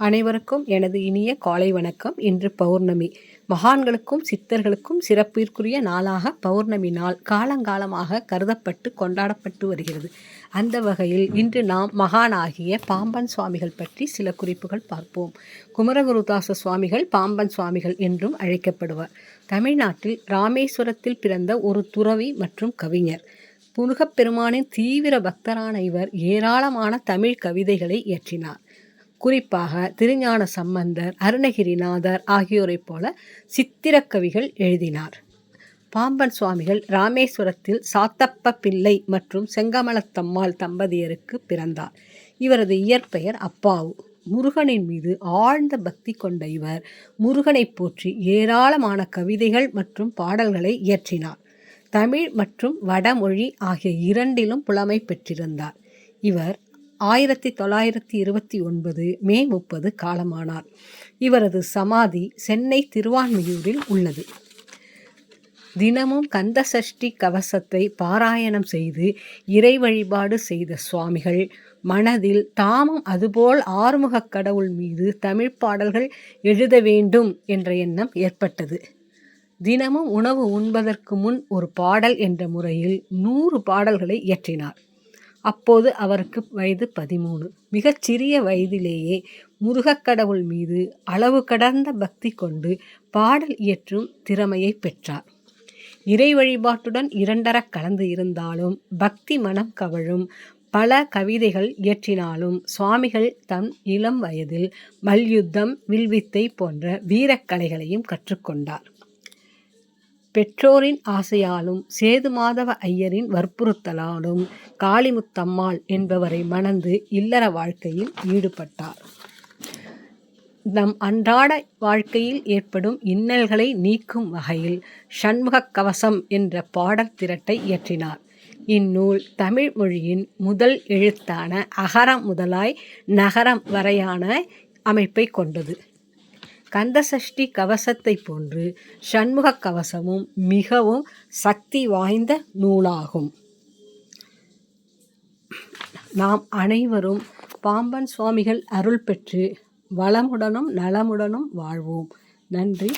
அனைவருக்கும் எனது இனிய காலை வணக்கம். இன்று பௌர்ணமி. மகான்களுக்கும் சித்தர்களுக்கும் சிறப்பிற்குரிய நாளாக பௌர்ணமி நாள் காலங்காலமாக கருதப்பட்டு கொண்டாடப்பட்டு வருகிறது. அந்த வகையில் இன்று நாம் மகானாகிய பாம்பன் சுவாமிகள் பற்றி சில குறிப்புகள் பார்ப்போம். குமரகுருதாச சுவாமிகள் பாம்பன் சுவாமிகள் என்றும் அழைக்கப்படுவார். தமிழ்நாட்டில் ராமேஸ்வரத்தில் பிறந்த ஒரு துறவி மற்றும் கவிஞர். முருகப்பெருமானின் தீவிர பக்தரான இவர் ஏராளமான தமிழ் கவிதைகளை இயற்றினார். குறிப்பாக திருஞான சம்பந்தர், அருணகிரிநாதர் ஆகியோரைப் போல சித்திரக்கவிகள் எழுதினார். பாம்பன் சுவாமிகள் ராமேஸ்வரத்தில் சாத்தப்ப பிள்ளை மற்றும் செங்கமலத்தம்மாள் தம்பதியருக்கு பிறந்தார். இவரது இயற்பெயர் அப்பாவு. முருகனின் மீது ஆழ்ந்த பக்தி கொண்ட இவர் முருகனை போற்றி ஏராளமான கவிதைகள் மற்றும் பாடல்களை இயற்றினார். தமிழ் மற்றும் வடமொழி ஆகிய இரண்டிலும் புலமை பெற்றிருந்தார். இவர் 1929 மே 30 காலமானார். இவரது சமாதி சென்னை திருவான்மியூரில் உள்ளது. தினமும் கந்தசஷ்டி கவசத்தை பாராயணம் செய்து இறை வழிபாடு செய்த சுவாமிகள் மனதில் தாமும் அதுபோல் ஆறுமுகக் கடவுள் மீது தமிழ் பாடல்கள் எழுத வேண்டும் என்ற எண்ணம் ஏற்பட்டது. தினமும் உணவு உண்பதற்கு முன் ஒரு பாடல் என்ற முறையில் 100 பாடல்களை இயற்றினார். அப்போது அவருக்கு வயது 13. மிகச் சிறிய வயதிலேயே முருகக்கடவுள் மீது அளவு கடந்த பக்தி கொண்டு பாடல் இயற்றும் திறமையை பெற்றார். இறை வழிபாட்டுடன் இரண்டர கலந்து இருந்தாலும் பக்தி மனம் கவழும் பல கவிதைகள் இயற்றினாலும் சுவாமிகள் தம் இளம் வயதில் மல்யுத்தம், வில்வித்தை போன்ற வீரக்கலைகளையும் கற்றுக்கொண்டார். பெற்றோரின் ஆசையாலும் சேதுமாதவ ஐயரின் வற்புறுத்தலாலும் காளிமுத்தம்மாள் என்பவரை மணந்து இல்லற வாழ்க்கையில் ஈடுபட்டார். நம் அன்றாட வாழ்க்கையில் ஏற்படும் இன்னல்களை நீக்கும் வகையில் சண்முகக் கவசம் என்ற பாடல் திரட்டை இயற்றினார். இந்நூல் தமிழ் மொழியின் முதல் எழுத்தான அகரம் முதலாய் நகரம் வரையான அமைப்பை கொண்டது. கந்தசஷ்டி கவசத்தை போன்று சண்முக கவசமும் மிகவும் சக்தி வாய்ந்த நூலாகும். நாம் அனைவரும் பாம்பன் சுவாமிகள் அருள் பெற்று வளமுடனும் நலமுடனும் வாழ்வோம். நன்றி.